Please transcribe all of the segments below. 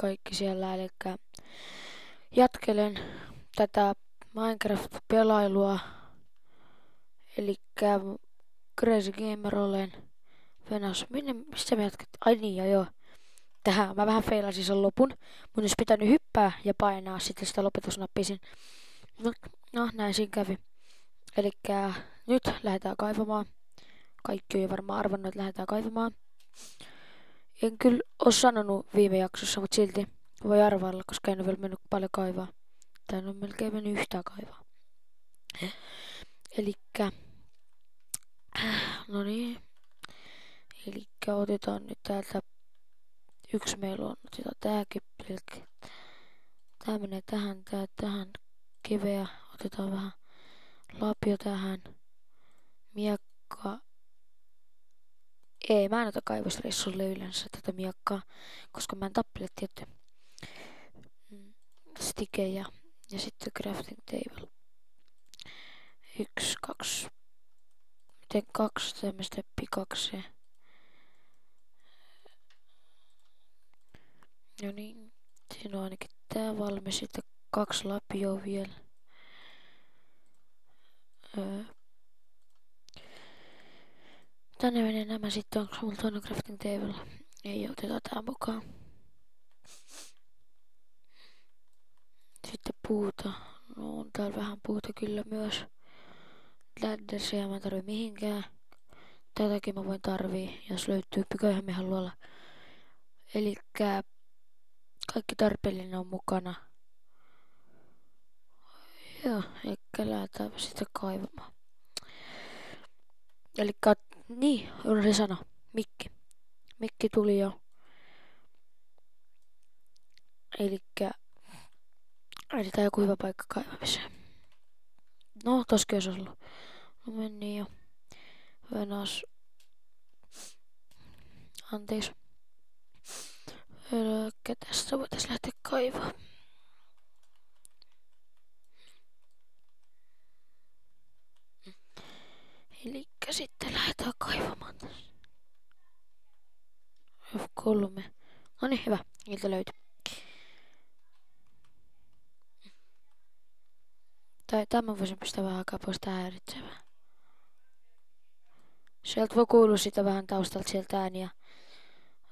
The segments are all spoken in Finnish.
kaikki siellä, eli jatkelen tätä Minecraft-pelailua, eli Crazy Gamer olen Venas. Mistä me jatket? Ai niin, joo. Tähän mä vähän feilasin sen lopun. Mun olisi pitänyt hyppää ja painaa sitten sitä lopetusnappia siinä. No, näin siinä kävi. Eli nyt lähdetään kaivamaan. Kaikki on jo varmaan arvannut, että lähdetään kaivamaan. En kyllä ole sanonut viime jaksossa, mutta silti voi arvailla, koska en ole vielä mennyt paljon kaivaa. Tai en ole melkein mennyt yhtään kaivaa. Elikkä, no niin. Elikkä otetaan nyt täältä, yksi meillä on, otetaan tääkin pelkkä. Tää menee tähän, tää tähän, kiveä, otetaan vähän lapio tähän, miekka. Ei, mä en ota kaivosreissulle yleensä tätä miekkaa, koska mä en tappele tietty. Stikejä ja sitten crafting table. 1, 2. Miten 2 tämmöistä pikaksia. No niin, siinä on ainakin tää valmis. Sitten 2 lapioa vielä. Tänne menee nämä sitten. Onko mulla toinen crafting table? Ei, otetaan tää mukaan. Sitten puuta. No on täällä vähän puuta kyllä myös. Laddersia mä en tarvi mihinkään. Tätäkin mä voin tarvii, jos löytyy. Pyköhän me haluaa. Elikkä kaikki tarpeellinen on mukana. Joo, eikä lähdetään sitten kaivamaan. Elikkä, niin, se sana. Mikki. Mikki tuli jo. Elikkä, etsitään joku hyvä paikka kaivamiseen. No, toskin olisi ollut. No meni jo. Venas. Anteeksi. Elikkä tästä voitais lähteä kaivaa. Elikkä sitten lähdetään kaivamaan tässä. F3. Noniin, hyvä. Niiltä löytyy. Tai tämän voisin pistää vähän aikaa pois tää häiritsevää. Sieltä voi kuulua sitä vähän taustalta sieltä ääniä.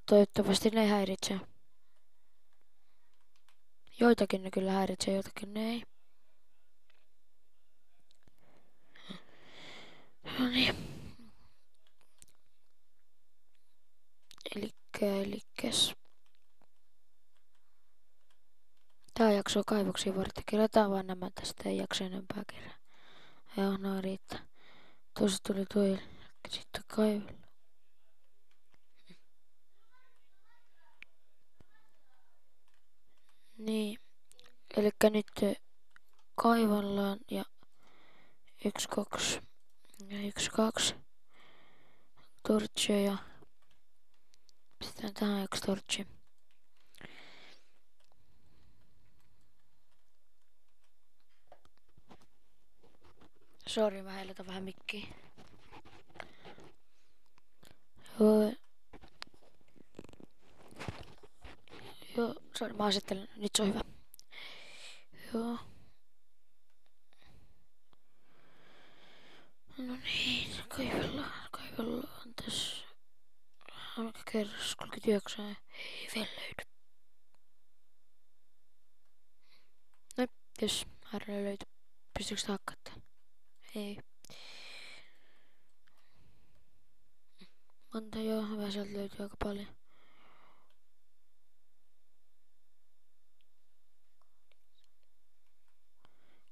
Toivottavasti ne ei häiritse. Joitakin ne kyllä häiritsee, joitakin ne ei. No niin. Elikkäs. Tää jakso kaivoksia varten. Kerätään vaan nämä tästä, ei jaksa enempää kerää. Joo, no riittää. Tuossa tuli tuo. Sitten kaivella. Niin. Elikkä nyt kaivallaan ja 1, 2 ja 1, 2 tortseja. Pistetään tähän 1 tortsi. Sori, mä heilutan vähän mikkiä. Joo. Joo, sori, mä asettelen. Nyt se on hyvä. Joo. No niin, kaivellaan tässä. Aika kerros, 39. Ei vielä löydy. Noin, jos harjoilla löytyy. Pystyykö sitä hakkaa tän? Ei. Monta joo, hyvä, sieltä löytyy aika paljon.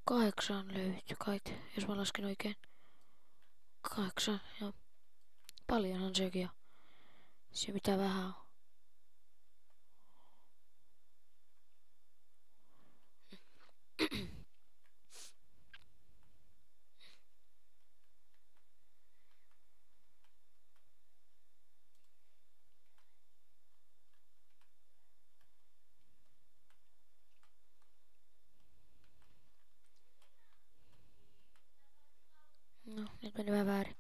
Kahdeksan löytyy kait, jos mä lasken oikein. 8, joo. Paljonhan sekin on. Se mitä vähän on. No, nyt meni vähän väärin.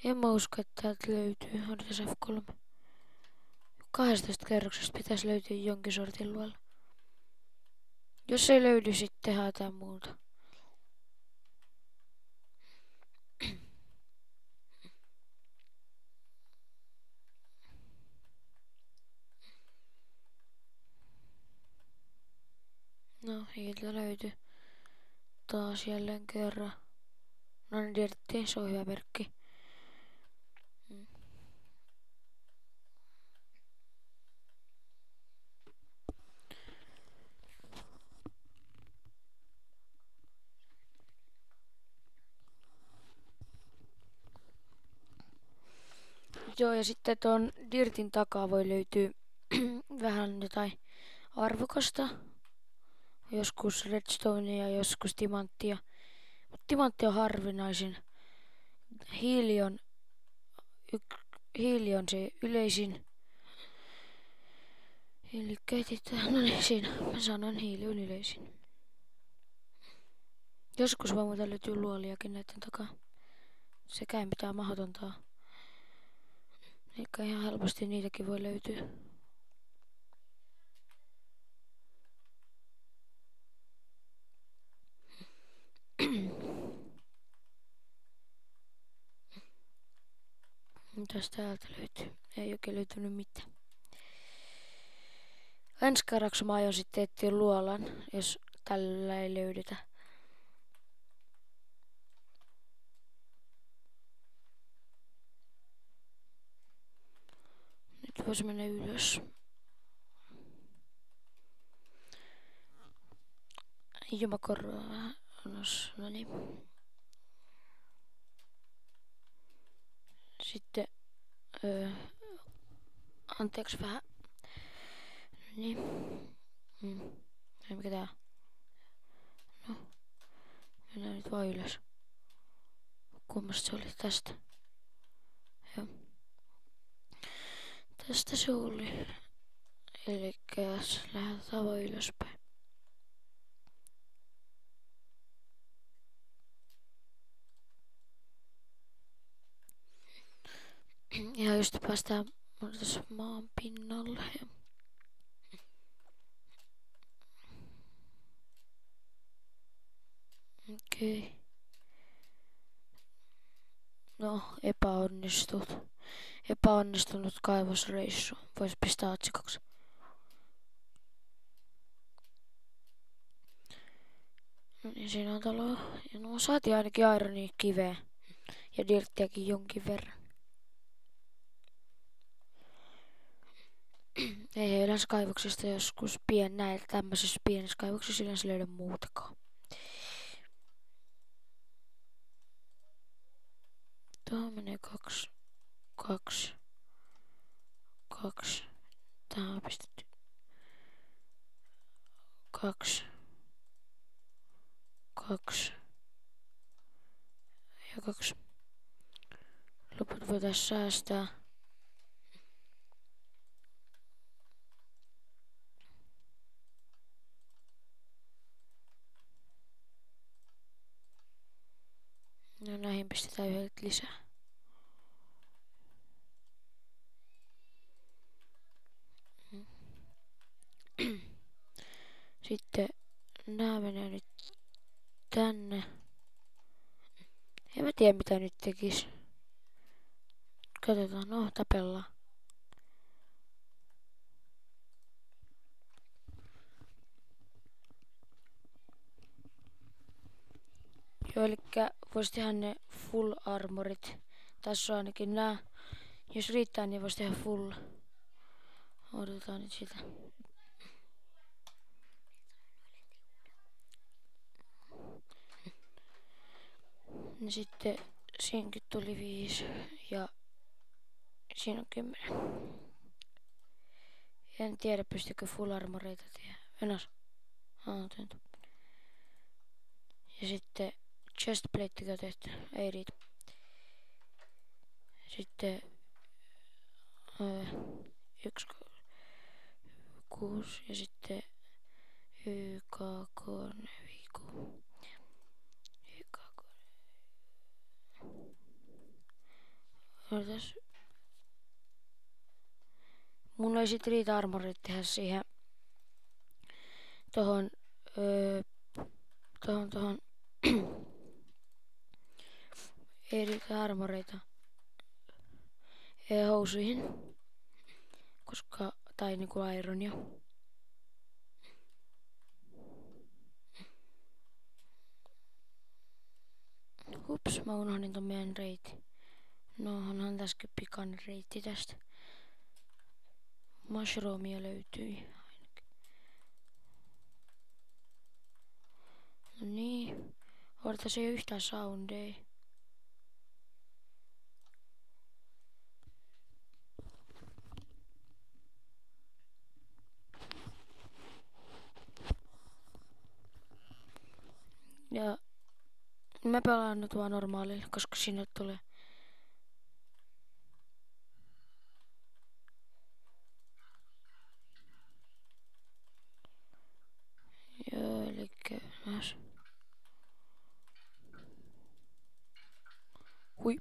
En mä usko, että täältä löytyy. Odotas F3. 12 kerroksesta pitäisi löytyä jonkin sortin luola. Jos ei löydy, sitten tehdään jotain muuta. No, hiiltä löytyi. Taas jälleen kerran. No niin, dirtti, se on hyvä merkki. Joo, ja sitten tuon dirtin takaa voi löytyä vähän jotain arvokasta. Joskus redstonea, joskus timanttia. Mutta timantti on harvinaisin. Hiili on se yleisin. Eli etsitään, no niin siinä, mä sanoin hiili on yleisin. Joskus voi muuten löytyy luoliakin näiden takaa. Sekä ei mitään mahdotonta. Eikä ihan helposti niitäkin voi löytyä. Mitäs täältä löytyy? Ei oikein löytynyt mitään. Ensi kerraksi mä aion sitten etsiä luolan, jos tällä ei löydetä. Nyt vois mennä ylös. Juma korvaa vähän. No niin. Sitten, anteeksi vähän. Niin. Ei mikä tää. No. Mennään nyt vaan ylös. Kummasta se oli? Tästä. Joo. Tästä se oli. Elikkäs lähdetään vaan ylöspäin. Ja just päästään tässä maan pinnalle. Okei. No, epäonnistunut kaivosreissu. Vois pistää otsikoksi. No niin, siinä on talo. Ja no saatiin ainakin ironia kiveä. Ja dirttiäkin jonkin verran. Ei yleensä kaivoksista joskus näitä tämmöisissä pienissä kaivoksissa yleensä löydä muutakaan. Tuohon menee 2. Tähän on pistetty 2 ja 2. Loput voitais säästää. No näihin pistetään yhdet lisää. Sitten nää menee nyt tänne. En mä tiedä mitä nyt tekis. Katsotaan, no tapellaan. Joo, elikkä vois tehdä ne full armorit. Tässä on ainakin nää. Jos riittää, niin vois tehdä full. Odotetaan nyt sitä. Ja sitten siinäkin tuli 5 ja siinä on 10. En tiedä pystykö full armoreita tehdä. Venäs. Ja sitten chestplatekin tehty. Ei riitä. Sitten 1, 6 ja sitten YKK viikko. Mun ei sit riitä armorit tehdä siihen tohon, tohon ei riitä armoreita housuihin, koska, tai niinku ironia. Hups, mä unohdin ton meidän reitin. No, onhan tässäkin pikainen reitti tästä. Mushroomia löytyi ainakin. No niin. Odotas, ei oo yhtään soundeja. Ja mä pelaan nyt vaan normaalilla, koska sinne tulee. Joo, elikkä hui.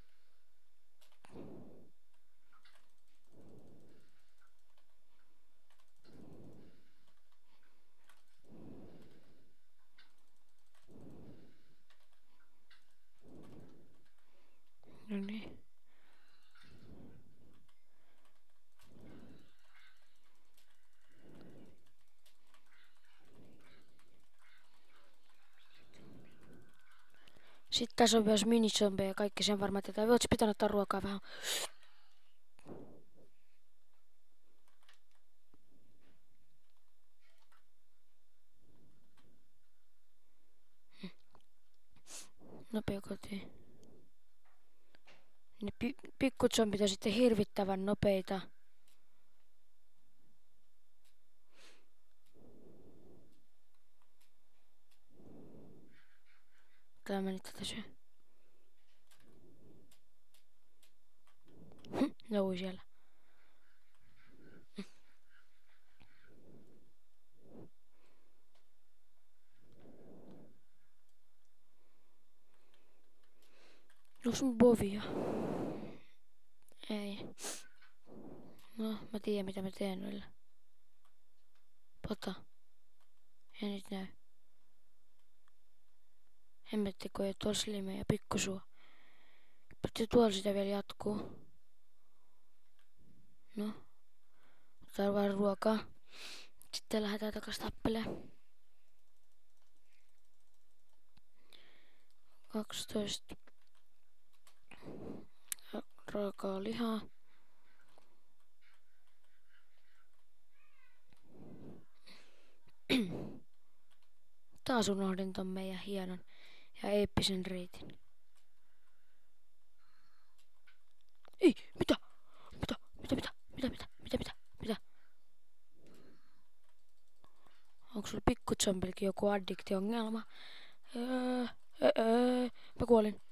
No niin. Sitten tässä on myös minisombeja ja kaikki sen varmaan tietää. Voitko pitää ottaa ruokaa vähän? Nopea kotiin. Ne pikkuzombit on sitten hirvittävän nopeita. Tää meni tätä syö. Ne ui siellä. Onks mun bovia? Ei. No, mä tiedän mitä mä teen niillä. Pota. Ei nyt näy. Hemmetti, kun ei tuolla slimeä ja pikkusua. Pitää tuolla sitä vielä jatkuu. No. Otetaan vaan ruokaa. Sitten lähdetään takas tappeleen. 12. Raakaa lihaa. Taas unohdin ton meidän hienon ja eeppisen reitin. Ei, mitä? Mitä? Onko sulla pikkuzombillekin joku addiktiongelma? Mä kuolen.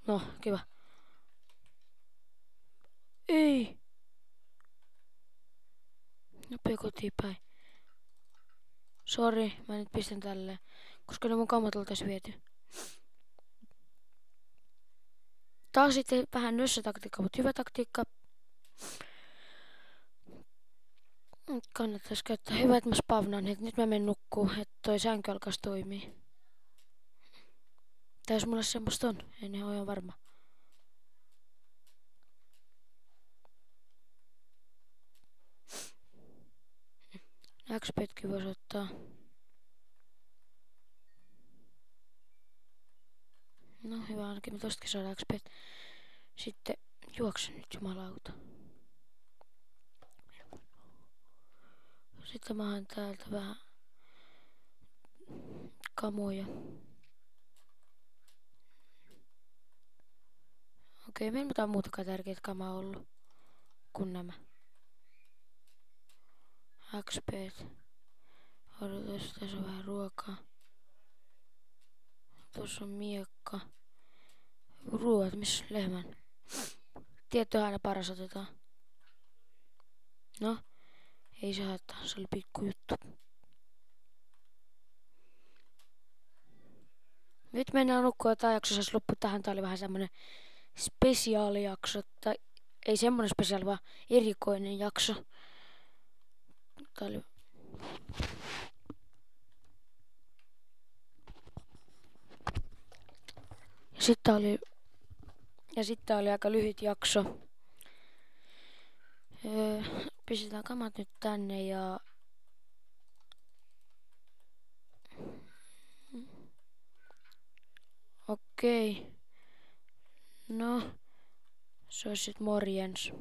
No, kiva. Ei. Nopea kotiin päin. Sori, mä nyt pistän tälleen, koska ne mun kammat oltais viety. Taas sitten vähän nössötaktiikka, mutta hyvä taktiikka. Kannattais käyttää. Hyvä, että mä spavnan, että nyt mä menen nukkuu, että toi sänky alkaisi toimii. Tai jos mulla semmoista on, en ole ihan varma. XP:tkin voisi ottaa. No hyvä, ainakin me tostakin saadaan XP. Sitten juokse nyt, jumalauta. Sitten mä haen täältä vähän kamoja. Okei, meillä ei mitään muutakaan tärkeitä kamaa ollut kuin nämä. XP:t. Odotus, tässä on vähän ruokaa. Tuossa on miekka. Ruoat, missä lehmän? Tietty aina paras otetaan. No, ei se haittaa, se oli pikku juttu. Nyt mennään nukkua, tää jakso saisi loppu tähän. Tää oli vähän semmonen spesiaalijakso, tai ei semmonen spesiaali, vaan erikoinen jakso. Tää oli... Ja sitten oli aika lyhyt jakso. Pistetään kamat nyt tänne ja... Okei. No, se olisi sit morjens.